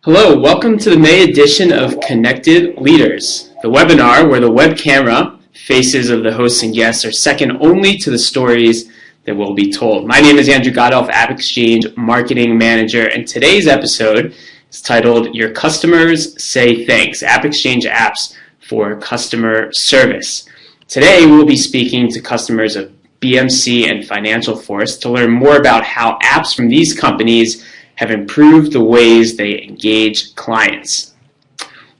Hello, welcome to the May edition of Connected Leaders, the webinar where the web camera faces of the hosts and guests are second only to the stories that will be told. My name is Andrew Godolph, AppExchange Marketing Manager, and today's episode is titled Your Customers Say Thanks, AppExchange Apps for Customer Service. Today we'll be speaking to customers of BMC and Remedyforce to learn more about how apps from these companies have improved the ways they engage clients.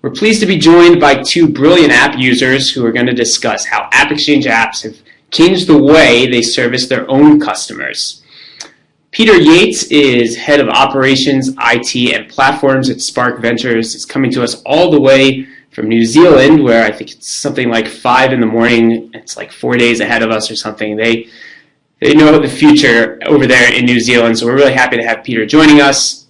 We're pleased to be joined by two brilliant app users who are going to discuss how AppExchange apps have changed the way they service their own customers. Peter Yates is Head of Operations, IT, and Platforms at Spark Ventures. He's coming to us all the way from New Zealand, where I think it's something like 5 in the morning. It's like 4 days ahead of us or something. They know the future over there in New Zealand, so we're really happy to have Peter joining us.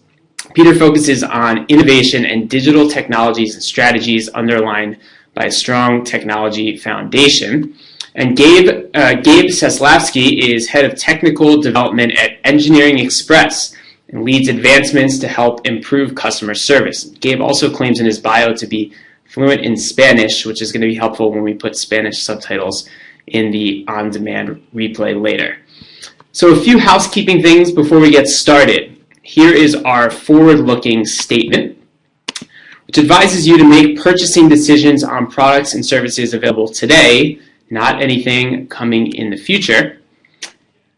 Peter focuses on innovation and digital technologies and strategies underlined by a strong technology foundation. And Gabe Seslavsky is Head of Technical Development at Engineering Express and leads advancements to help improve customer service. Gabe also claims in his bio to be fluent in Spanish, which is going to be helpful when we put Spanish subtitles in the on-demand replay later. So a few housekeeping things before we get started. Here is our forward-looking statement, which advises you to make purchasing decisions on products and services available today, not anything coming in the future.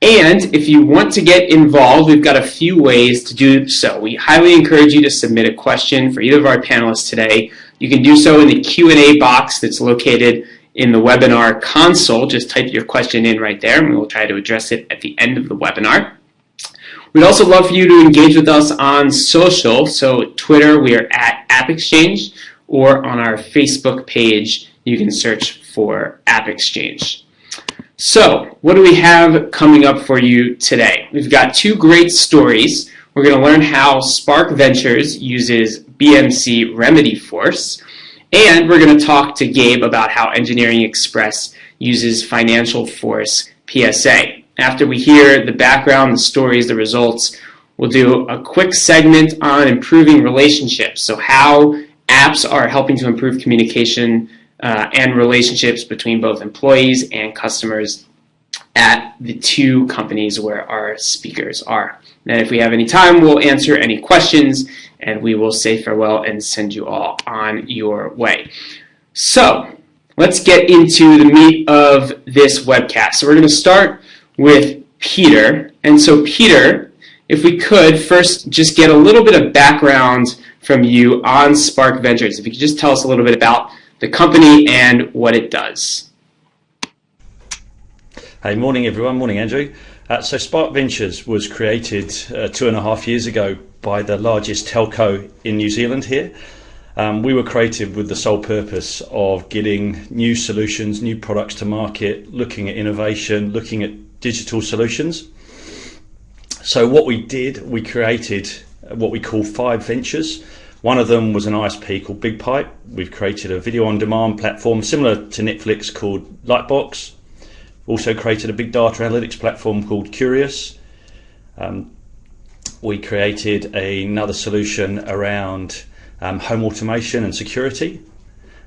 And if you want to get involved, we've got a few ways to do so. We highly encourage you to submit a question for either of our panelists today. You can do so in the Q&A box that's located in the webinar console. Just type your question in right there and we will try to address it at the end of the webinar. We'd also love for you to engage with us on social. So Twitter, we are at AppExchange, or on our Facebook page, you can search for AppExchange. So what do we have coming up for you today? We've got two great stories. We're going to learn how Spark Ventures uses BMC Remedyforce. And we're going to talk to Gabe about how Engineering Express uses Remedyforce PSA. After we hear the background, the stories, the results, we'll do a quick segment on improving relationships. So how apps are helping to improve communication and relationships between both employees and customers at the two companies where our speakers are. And if we have any time, we'll answer any questions and we will say farewell and send you all on your way. So let's get into the meat of this webcast. So we're going to start with Peter. And so Peter, if we could first just get a little bit of background from you on Spark Ventures. If you could just tell us a little bit about the company and what it does. Hey, morning everyone. Morning, Andrew. So Spark Ventures was created 2.5 years ago by the largest telco in New Zealand here. We were created with the sole purpose of getting new solutions, new products to market, looking at innovation, looking at digital solutions. So what we did, we created what we call 5 ventures. One of them was an ISP called Big Pipe. We've created a video on demand platform similar to Netflix called Lightbox. Also created a big data analytics platform called Curious. We created another solution around home automation and security.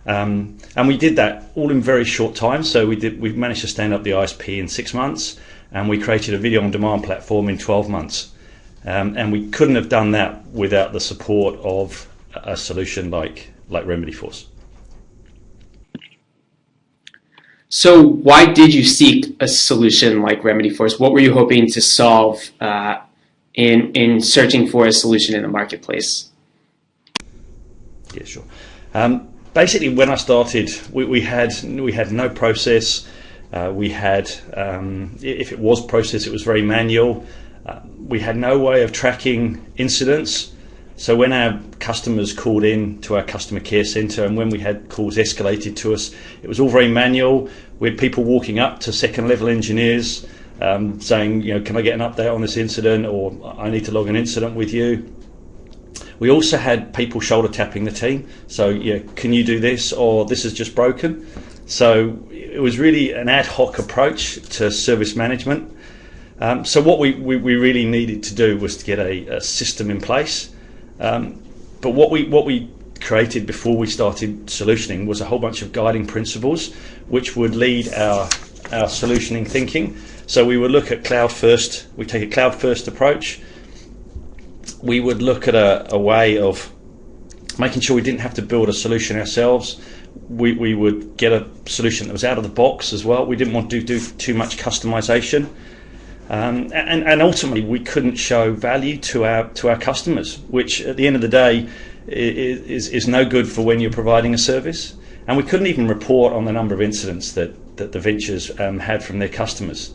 And we did that all in very short time. So we managed to stand up the ISP in 6 months, and we created a video on demand platform in 12 months. And we couldn't have done that without the support of a solution like Remedyforce. So why did you seek a solution like Remedyforce? What were you hoping to solve in searching for a solution in the marketplace? Yeah, sure. Basically, when I started, we had no process. We had, if it was process, it was very manual. We had no way of tracking incidents. So when our customers called in to our customer care centre and when we had calls escalated to us, it was all very manual. We had people walking up to second level engineers saying, can I get an update on this incident, or I need to log an incident with you. We also had people shoulder tapping the team. So can you do this, or this is just broken. So it was really an ad hoc approach to service management. So what we really needed to do was to get a system in place. But what we created before we started solutioning was a whole bunch of guiding principles which would lead our solutioning thinking. So we would look at cloud first. We take a cloud first approach. We would look at a way of making sure we didn't have to build a solution ourselves. We would get a solution that was out of the box as well. We didn't want to do too much customization. And ultimately, we couldn't show value to our customers, which at the end of the day is no good for when you're providing a service. And we couldn't even report on the number of incidents that the ventures had from their customers.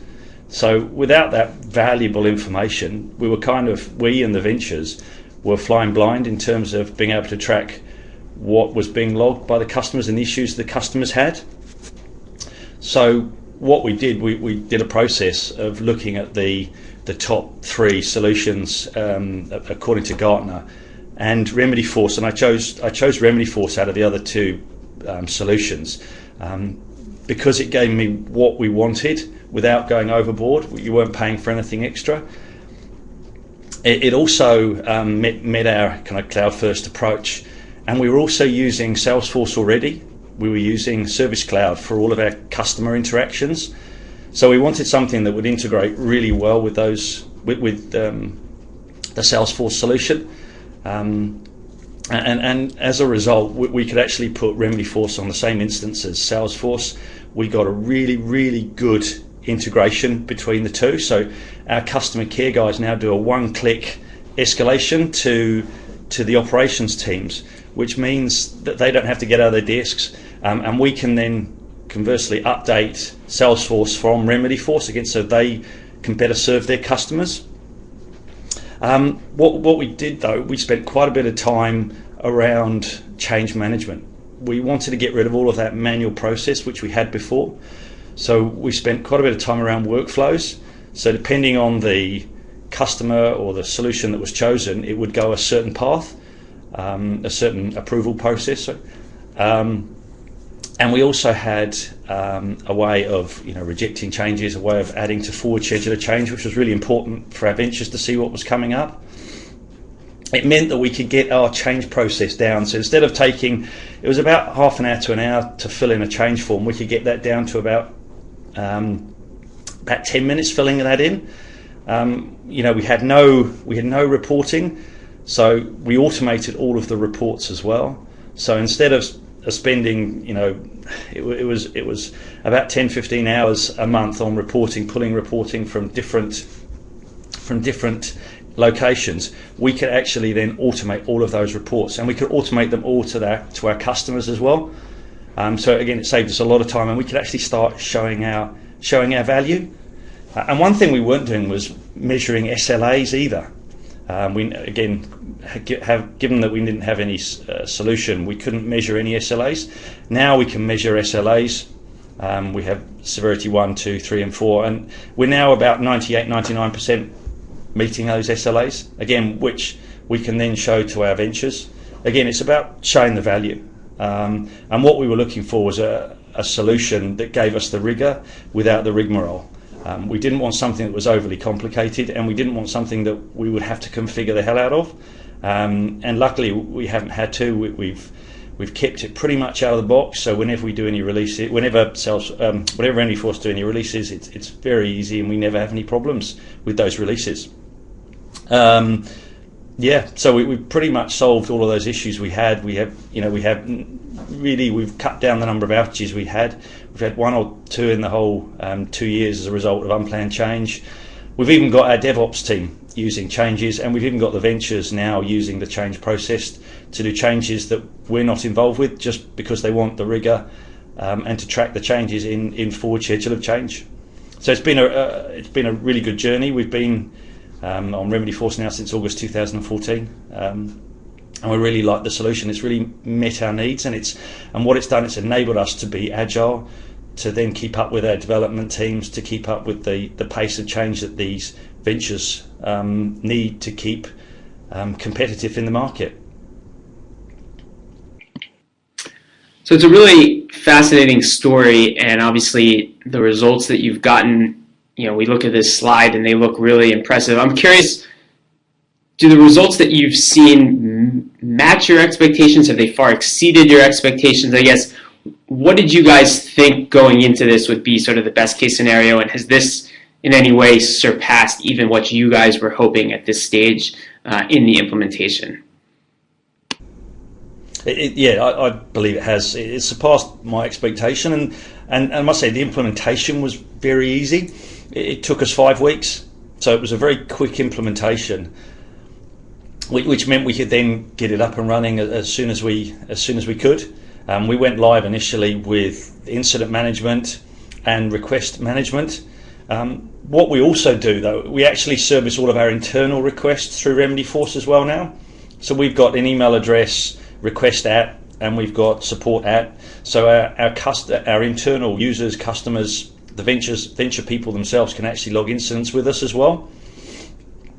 So without that valuable information, we and the ventures were flying blind in terms of being able to track what was being logged by the customers and the issues the customers had. So what we did, we did a process of looking at the top 3 solutions according to Gartner, and Remedyforce, and I chose Remedyforce out of the other 2 solutions because it gave me what we wanted without going overboard. You weren't paying for anything extra. It also met our kind of cloud first approach, and we were also using Salesforce already. We were using Service Cloud for all of our customer interactions. So we wanted something that would integrate really well with those with the Salesforce solution. And as a result, we could actually put Remedyforce on the same instance as Salesforce. We got a really, really good integration between the 2. So our customer care guys now do a one-click escalation to the operations teams, which means that they don't have to get out of their desks, and we can then conversely update Salesforce from Remedyforce again, so they can better serve their customers. What we did though, we spent quite a bit of time around change management. We wanted to get rid of all of that manual process which we had before. So we spent quite a bit of time around workflows. So depending on the customer or the solution that was chosen, it would go a certain path, a certain approval process. And we also had a way of rejecting changes, a way of adding to forward scheduler change, which was really important for our ventures to see what was coming up. It meant that we could get our change process down. So instead of taking, it was about half an hour to an hour to fill in a change form, we could get that down to about 10 minutes filling that in. We had no reporting, so we automated all of the reports as well. So instead of spending, it was about 10-15 hours a month on pulling reporting from different locations, we could actually then automate all of those reports, and we could automate them all to our customers as well. So again, it saved us a lot of time, and we could actually start showing our value. And one thing we weren't doing was measuring SLAs either. Given that we didn't have any solution, we couldn't measure any SLAs. Now we can measure SLAs. We have severity 1, 2, 3, and 4, and we're now about 98-99% meeting those SLAs, again, which we can then show to our ventures. Again, it's about showing the value. And what we were looking for was a solution that gave us the rigor without the rigmarole. We didn't want something that was overly complicated, and we didn't want something that we would have to configure the hell out of. And luckily, we haven't had to. We've kept it pretty much out of the box. So whenever we do any releases, whenever Remedyforce do any releases, it's very easy, and we never have any problems with those releases. So we've pretty much solved all of those issues we had. We've cut down the number of outages we had. We've had 1 or 2 in the whole 2 years as a result of unplanned change. We've even got our DevOps team using changes, and we've even got the ventures now using the change process to do changes that we're not involved with, just because they want the rigor and to track the changes in forward schedule of change. So it's been a really good journey. We've been on Remedyforce now since August 2014, and we really like the solution. It's really met our needs, and what it's done, it's enabled us to be agile, to then keep up with our development teams, to keep up with the pace of change that these ventures need to keep competitive in the market. So it's a really fascinating story, and obviously the results that you've gotten, we look at this slide and they look really impressive. I'm curious, do the results that you've seen match your expectations? Have they far exceeded your expectations? I guess, what did you guys think going into this would be sort of the best case scenario, and has this in any way surpassed even what you guys were hoping at this stage in the implementation? I believe it has. It surpassed my expectation, and I must say the implementation was very easy. It took us 5 weeks, so it was a very quick implementation, which meant we could then get it up and running as soon as we could. We went live initially with incident management and request management. What we also do, though, we actually service all of our internal requests through Remedyforce as well now. So we've got an email address, request at, and we've got support at. So our internal users, customers, the venture people themselves can actually log incidents with us as well.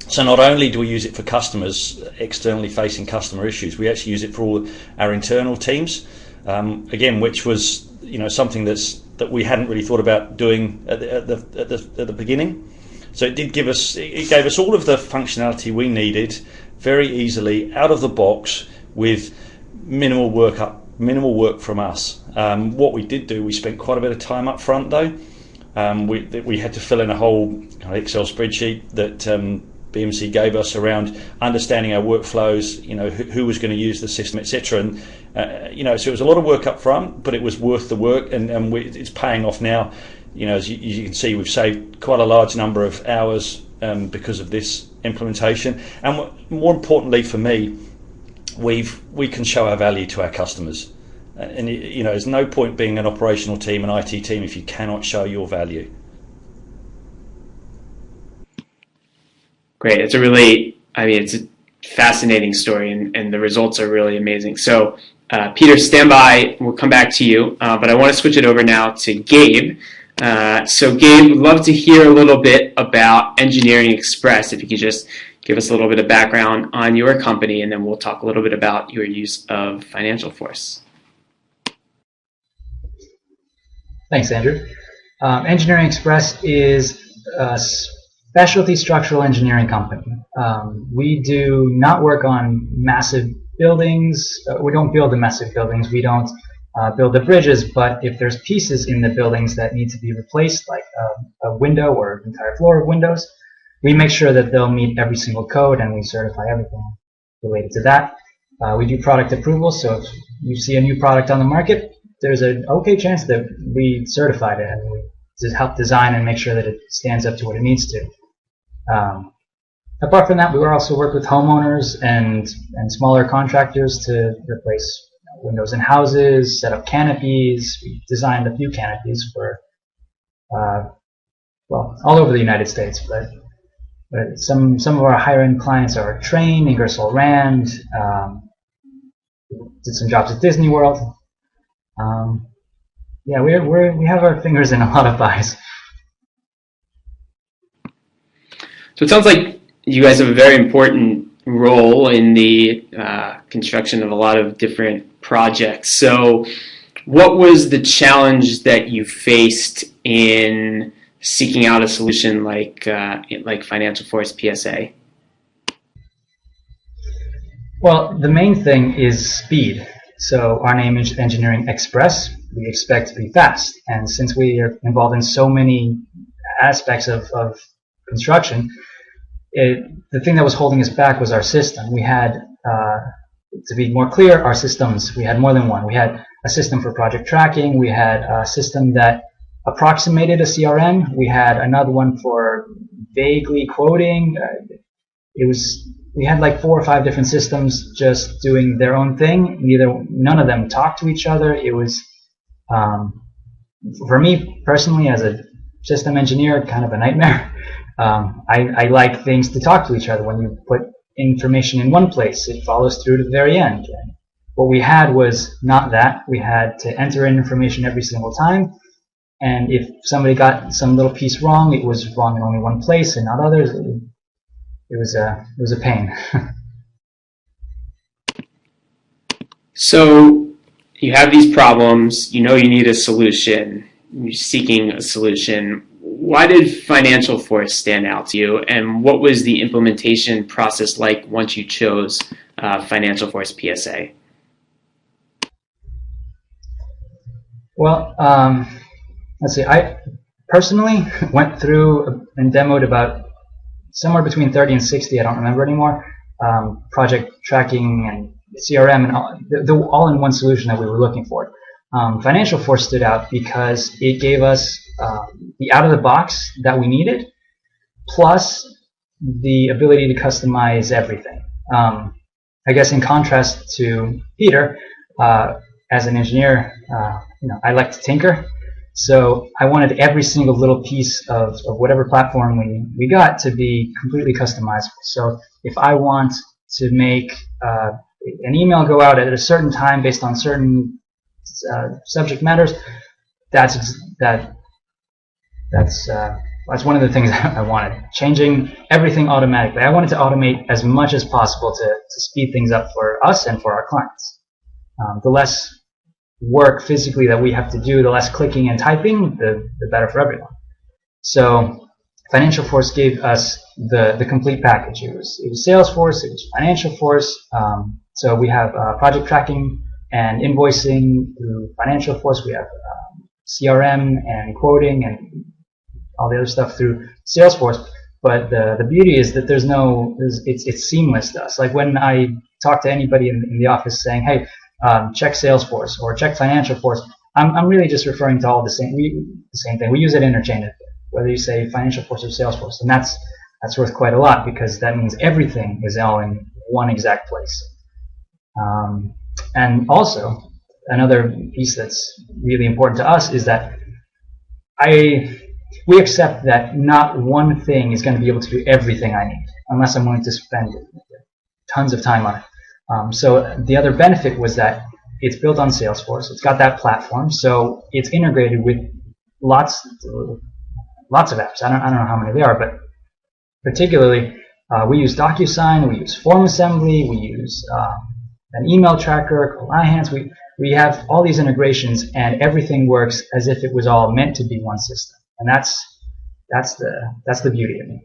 So not only do we use it for customers, externally facing customer issues, we actually use it for all our internal teams. Again, which was something that we hadn't really thought about doing at the beginning. So it gave us all of the functionality we needed very easily out of the box with minimal work from us. What we did do, we spent quite a bit of time up front though. We had to fill in a whole Excel spreadsheet that BMC gave us around understanding our workflows, who was going to use the system, etc. And so it was a lot of work up front, but it was worth the work, and it's paying off now. As you can see, we've saved quite a large number of hours because of this implementation, and more importantly for me, we can show our value to our customers. And there's no point being an operational team, an IT team, if you cannot show your value. Great. It's a fascinating story, and the results are really amazing. So, Peter, stand by. We'll come back to you, but I want to switch it over now to Gabe. So, Gabe, would love to hear a little bit about Engineering Express. If you could just give us a little bit of background on your company, and then we'll talk a little bit about your use of Financialforce. Thanks, Andrew. Engineering Express is a specialty structural engineering company. We do not work on massive buildings. We don't build the massive buildings. We don't build the bridges, but if there's pieces in the buildings that need to be replaced, like a window or an entire floor of windows, we make sure that they'll meet every single code, and we certify everything related to that. We do product approval, so if you see a new product on the market, there's an okay chance that we certified it, and we just help design and make sure that it stands up to what it needs to. Apart from that, we also work with homeowners and smaller contractors to replace windows in houses, set up canopies. We designed a few canopies for, all over the United States, but some of our higher-end clients are Train, Ingersoll Rand, did some jobs at Disney World. We have our fingers in a lot of pies. So it sounds like you guys have a very important role in the construction of a lot of different projects. So what was the challenge that you faced in seeking out a solution like Financialforce PSA? Well, the main thing is speed. So our name is Engineering Express. We expect to be fast. And since we are involved in so many aspects of construction, the thing that was holding us back was our system. We had, to be more clear, our systems, we had more than one. We had a system for project tracking. We had a system that approximated a CRM. We had another one for vaguely quoting. We had like 4 or 5 different systems just doing their own thing. None of them talked to each other. It was, for me personally, as a system engineer, kind of a nightmare. I like things to talk to each other. When you put information in one place, it follows through to the very end. And what we had was not that. We had to enter in information every single time. And if somebody got some little piece wrong, it was wrong in only one place and not others. It was a pain. So you have these problems, you need a solution, you're seeking a solution. Why did Financialforce stand out to you, and what was the implementation process like once you chose Financial Force PSA? Well, let's see. I personally went through and demoed about somewhere between 30 and 60, I don't remember anymore, project tracking and CRM and the all-in-one solution that we were looking for. Financial Force stood out because it gave us the out-of-the-box that we needed, plus the ability to customize everything. I guess in contrast to Peter, as an engineer, I like to tinker. So I wanted every single little piece of whatever platform we got to be completely customizable. So if I want to make an email go out at a certain time based on certain subject matters, that's one of the things I wanted. Changing everything automatically. I wanted to automate as much as possible to speed things up for us and for our clients. The less work physically that we have to do, the less clicking and typing, the better for everyone. So Financial Force gave us the complete package. It was Salesforce, it was Financial Force. So we have project tracking and invoicing through Financial Force. We have CRM and quoting and all the other stuff through Salesforce. But the beauty is that it's seamless to us. Like when I talk to anybody in the office saying, hey, check Salesforce or check Financial Force, I'm really just referring to all the same thing. We use it interchangeably, whether you say Financial Force or Salesforce, and that's worth quite a lot because that means everything is all in one exact place. And also, another piece that's really important to us is that we accept that not one thing is going to be able to do everything I need unless I'm willing to spend tons of time on it. So the other benefit was that it's built on Salesforce. It's got that platform, so it's integrated with lots of apps. I don't know how many there are, but particularly we use DocuSign, we use form assembly, we use an email tracker, Alliance. We have all these integrations, and everything works as if it was all meant to be one system, and that's the beauty of it.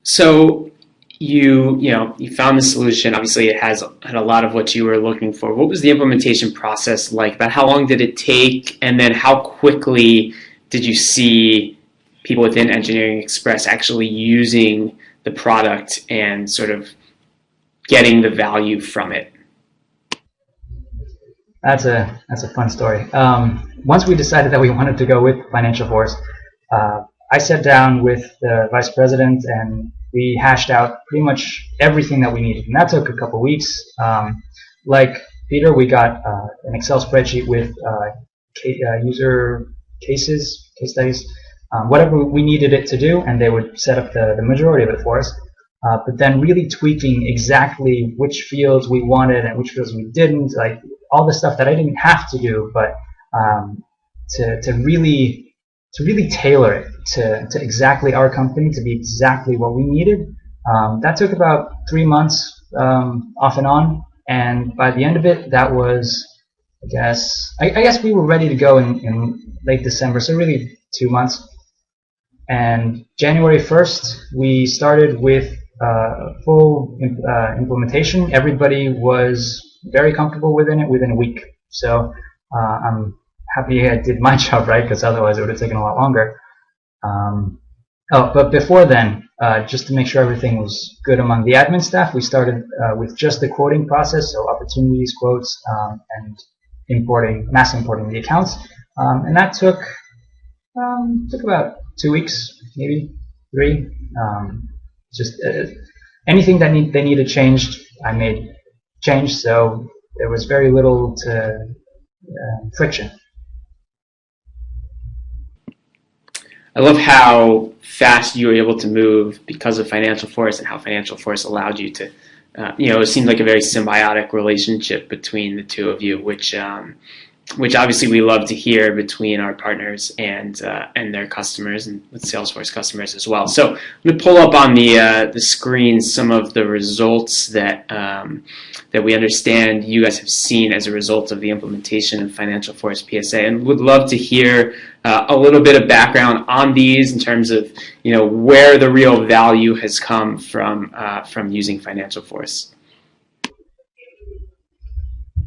So you found the solution. Obviously, it had a lot of what you were looking for. What was the implementation process like? About how long did it take, and then how quickly did you see people within Engineering Express actually using the product and sort of getting the value from it? That's a fun story. Once we decided that we wanted to go with Financial Force, I sat down with the vice president and we hashed out pretty much everything that we needed, and that took a couple weeks. Like Peter, we got an Excel spreadsheet with user case studies, whatever we needed it to do, and they would set up the majority of it for us. But then really tweaking exactly which fields we wanted and which fields we didn't, like all the stuff that I didn't have to do, but to really tailor it to exactly our company, to be exactly what we needed. That took about 3 months off and on, and by the end of it, that was, I guess we were ready to go in late December, so really 2 months. And January 1st, we started with full implementation. Everybody was very comfortable within it within a week. So I'm happy I did my job right, because otherwise it would have taken a lot longer. But before then, just to make sure everything was good among the admin staff, we started with just the quoting process, so opportunities, quotes, and mass importing the accounts. And that took about 2 weeks, maybe 3. Just anything that they needed changed, I made change, so there was very little to friction. I love how fast you were able to move because of Financial Force, and how Financial Force allowed you to, it seemed like a very symbiotic relationship between the two of you, which which obviously we love to hear between our partners and their customers, and with Salesforce customers as well. So I'm going to pull up on the screen some of the results that that we understand you guys have seen as a result of the implementation of Financialforce PSA, and would love to hear a little bit of background on these in terms of where the real value has come from using Financialforce.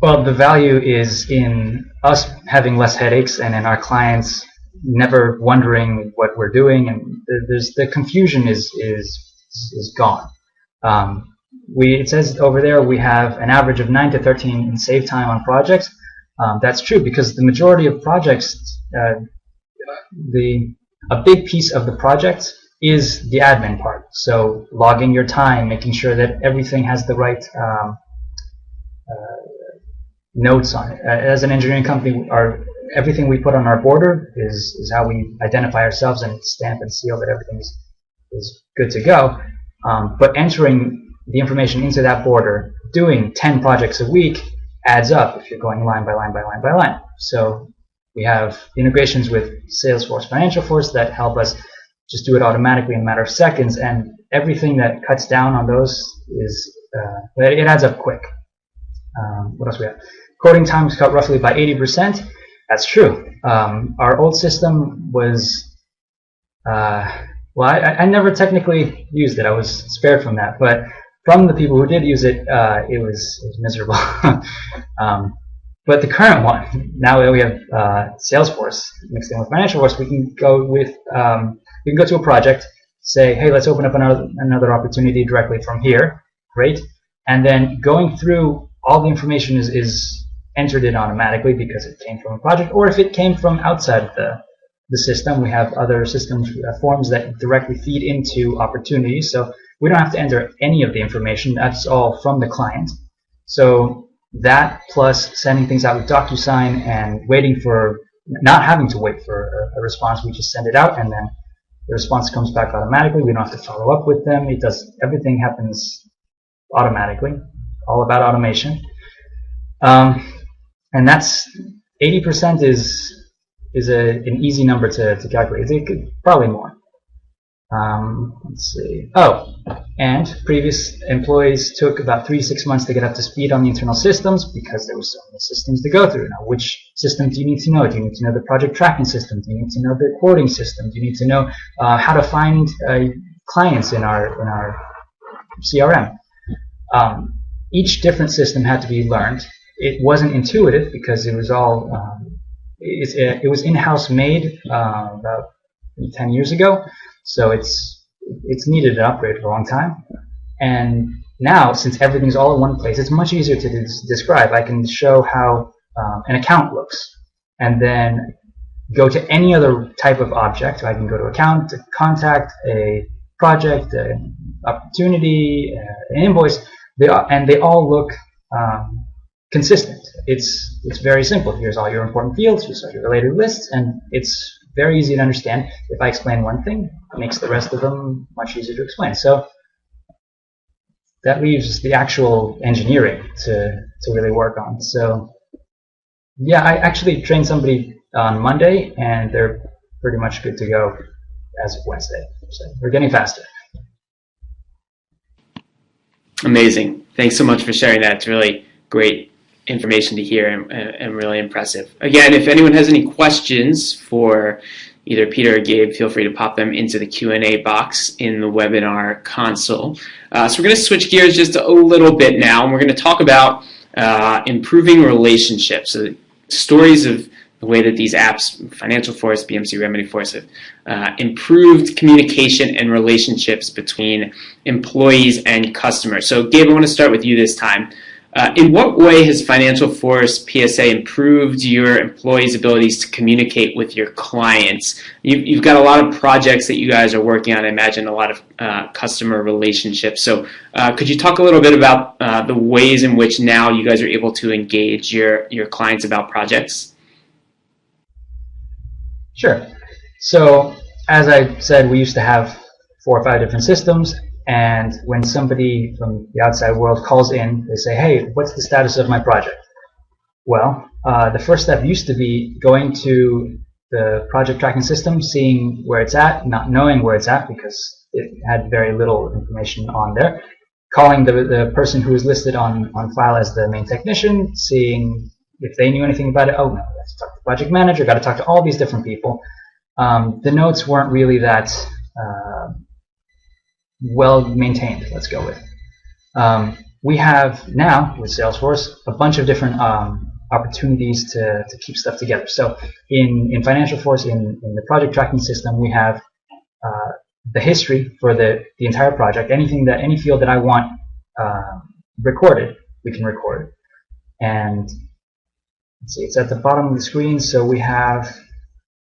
Well, the value is in us having less headaches and in our clients never wondering what we're doing, and the confusion is gone. It says over there we have an average of 9 to 13 in save time on projects. That's true because the majority of projects, a big piece of the project is the admin part. So logging your time, making sure that everything has the right notes on it. As an engineering company, everything we put on our border is how we identify ourselves and stamp and seal that everything is good to go. But entering the information into that border, doing 10 projects a week adds up if you're going line by line by line by line. So we have integrations with Salesforce Financialforce that help us just do it automatically in a matter of seconds, and everything that cuts down on those it adds up quick. What else we have? Coding time is cut roughly by 80%. That's true. Our old system was, well, I never technically used it. I was spared from that. But from the people who did use it, it was miserable. But the current one, now that we have Salesforce mixed in with Financialforce, we can go to a project, say, hey, let's open up another opportunity directly from here. Great. And then going through all the information is entered in automatically because it came from a project, or if it came from outside the system, we have other systems, forms that directly feed into opportunities, so we don't have to enter any of the information. That's all from the client. So that plus sending things out with DocuSign and not having to wait for a response, we just send it out and then the response comes back automatically. We don't have to follow up with them. Everything happens automatically. All about automation. And that's 80% is an easy number to calculate. It could probably more. Let's see. Oh, and previous employees took about 3 to 6 months to get up to speed on the internal systems because there were so many systems to go through. Now, which system do you need to know? Do you need to know the project tracking system? Do you need to know the quoting system? Do you need to know how to find clients in our CRM? Each different system had to be learned. It wasn't intuitive because it was all it was in-house made about 10 years ago, so it's needed an upgrade for a long time. And now, since everything's all in one place, it's much easier to describe. I can show how an account looks, and then go to any other type of object. I can go to account, a contact, a project, an opportunity, an invoice. They all look consistent. It's very simple. Here's all your important fields, here's all your related lists, and it's very easy to understand. If I explain one thing, it makes the rest of them much easier to explain. So that leaves the actual engineering to really work on. So yeah, I actually trained somebody on Monday, and they're pretty much good to go as of Wednesday. So we're getting faster. Amazing. Thanks so much for sharing that. It's really great information to hear and really impressive. Again, if anyone has any questions for either Peter or Gabe, feel free to pop them into the Q&A box in the webinar console. So we're going to switch gears just a little bit now, and we're going to talk about improving relationships. So stories of the way that these apps, Financialforce, BMC, Remedyforce, have improved communication and relationships between employees and customers. So Gabe, I want to start with you this time. In what way has Financialforce PSA improved your employees' abilities to communicate with your clients? You've got a lot of projects that you guys are working on, I imagine a lot of customer relationships. So could you talk a little bit about the ways in which now you guys are able to engage your clients about projects? Sure. So as I said, we used to have 4 or 5 different systems, and when somebody from the outside world calls in, they say, hey, what's the status of my project? Well, The first step used to be going to the project tracking system, seeing where it's at, not knowing where it's at because it had very little information on there, calling the person who was listed on file as the main technician, seeing if they knew anything about it. Oh, no, got to talk to the project manager, got to talk to all these different people. The notes weren't really that well maintained, let's go with. We have now, with Salesforce, a bunch of different opportunities to keep stuff together. So in Financial Force, in the project tracking system, we have the history for the entire project. Any field that I want recorded, we can record. And let's see, it's at the bottom of the screen. So we have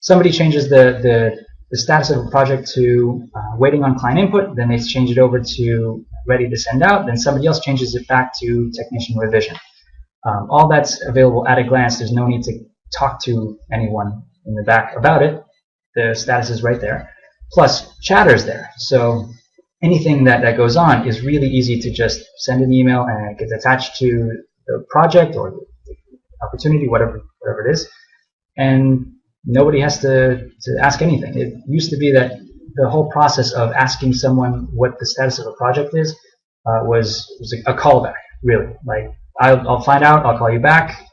somebody changes the status of a project to waiting on client input, then they change it over to ready to send out, then somebody else changes it back to technician revision. All that's available at a glance. There's no need to talk to anyone in the back about it. The status is right there. Plus, Chatter's there. So anything that goes on is really easy to just send an email and it gets attached to the project or the opportunity, whatever it is. And nobody has to ask anything. It used to be that the whole process of asking someone what the status of a project is was a callback, really. Like, I'll find out, I'll call you back.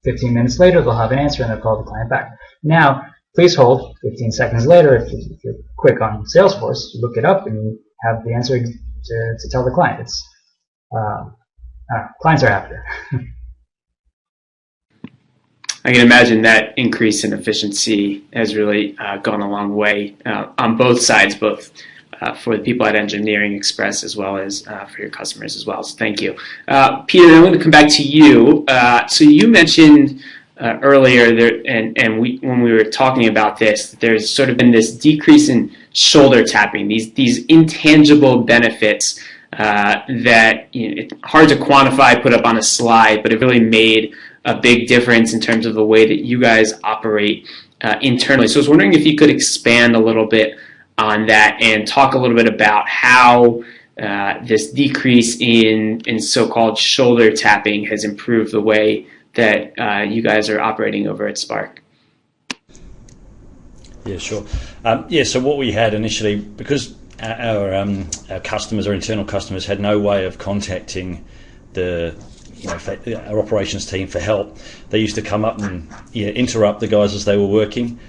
15 minutes later, they'll have an answer and they'll call the client back. Now, please hold. 15 seconds later, if you're quick on Salesforce, you look it up and you have the answer to tell the client. It's clients are happier. I can imagine that increase in efficiency has really gone a long way on both sides, both for the people at Engineering Express as well as for your customers as well. So thank you. Peter, I'm going to come back to you. So you mentioned earlier, when we were talking about this, there's sort of been this decrease in shoulder tapping, these intangible benefits that it's hard to quantify, put up on a slide, but it really made a big difference in terms of the way that you guys operate internally. So I was wondering if you could expand a little bit on that and talk a little bit about how this decrease in so-called shoulder tapping has improved the way that you guys are operating over at Spark. Yeah, sure. So what we had initially, because our customers, our internal customers, had no way of contacting our operations team for help, they used to come up and interrupt the guys as they were working.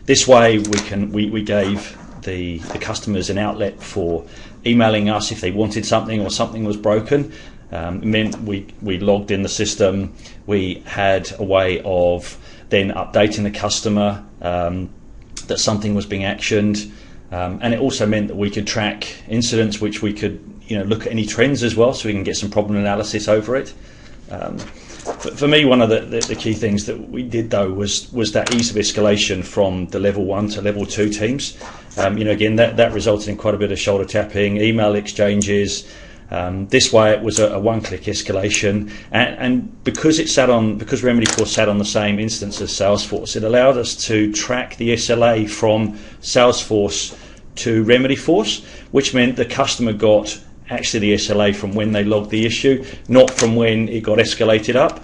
This way, we gave the customers an outlet for emailing us if they wanted something or something was broken. It meant we logged in the system. We had a way of then updating the customer that something was being actioned, and it also meant that we could track incidents, which we could look at any trends as well, so we can get some problem analysis over it. For me, one of the key things that we did though was that ease of escalation from the level 1 to level 2 teams. Again, that resulted in quite a bit of shoulder tapping, email exchanges. This way, it was a one-click escalation, and because Remedyforce sat on the same instance as Salesforce, it allowed us to track the SLA from Salesforce to Remedyforce, which meant the customer got actually the SLA from when they logged the issue, not from when it got escalated up,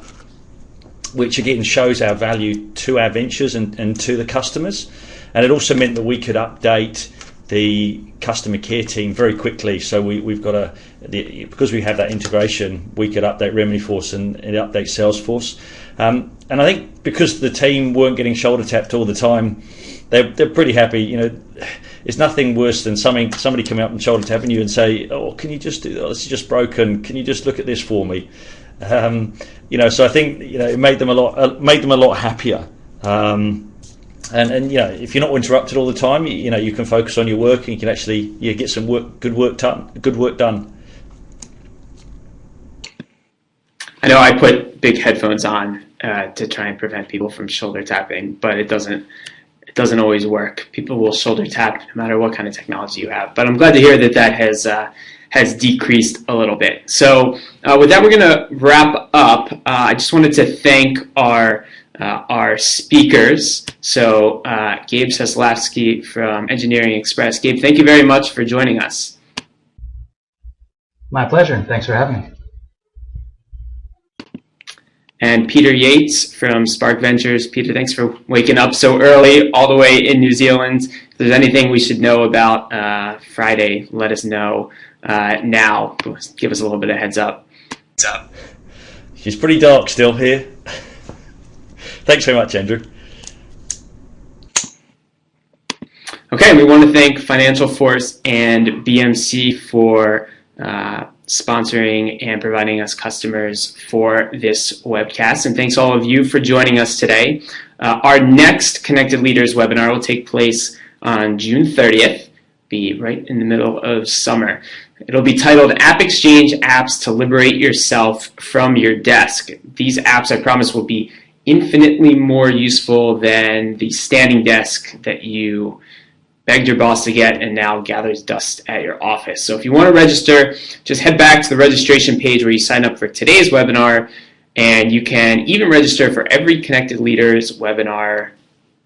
which again shows our value to our ventures and to the customers. And it also meant that we could update the customer care team very quickly. So we've got because we have that integration, we could update Remedyforce and update Salesforce. And I think because the team weren't getting shoulder tapped all the time, they're pretty happy. It's nothing worse than somebody coming up and shoulder tapping you and say, "Oh, can you just do this? Is just broken. Can you just look at this for me?" So I think it made them a lot happier. And if you're not interrupted all the time, you can focus on your work and you can actually get some good work done. I know I put big headphones on to try and prevent people from shoulder tapping, but it doesn't always work. People will shoulder tap no matter what kind of technology you have. But I'm glad to hear that has decreased a little bit. So with that, we're going to wrap up. I just wanted to thank our speakers. So Gabe Seslavsky from Engineering Express. Gabe, thank you very much for joining us. My pleasure. Thanks for having me. and Peter Yates from Spark Ventures. Peter, thanks for waking up so early all the way in New Zealand. If there's anything we should know about Friday, let us know now. Give us a little bit of heads up. It's pretty dark still here. Thanks very much, Andrew. Okay, we want to thank Financialforce and BMC for sponsoring and providing us customers for this webcast. And thanks all of you for joining us today. Our next Connected Leaders webinar will take place on June 30th, be right in the middle of summer. It'll be titled AppExchange Apps to Liberate Yourself from Your Desk. These apps, I promise, will be infinitely more useful than the standing desk that you begged your boss to get and now gathers dust at your office. So if you want to register, just head back to the registration page where you sign up for today's webinar, and you can even register for every Connected Leaders webinar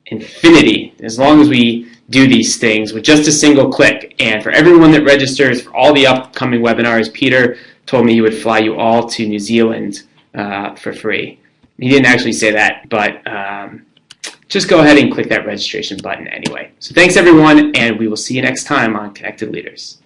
infinity, as long as we do these things with just a single click. And for everyone that registers for all the upcoming webinars, Peter told me he would fly you all to New Zealand for free. He didn't actually say that, but just go ahead and click that registration button anyway. So thanks everyone, and we will see you next time on Connected Leaders.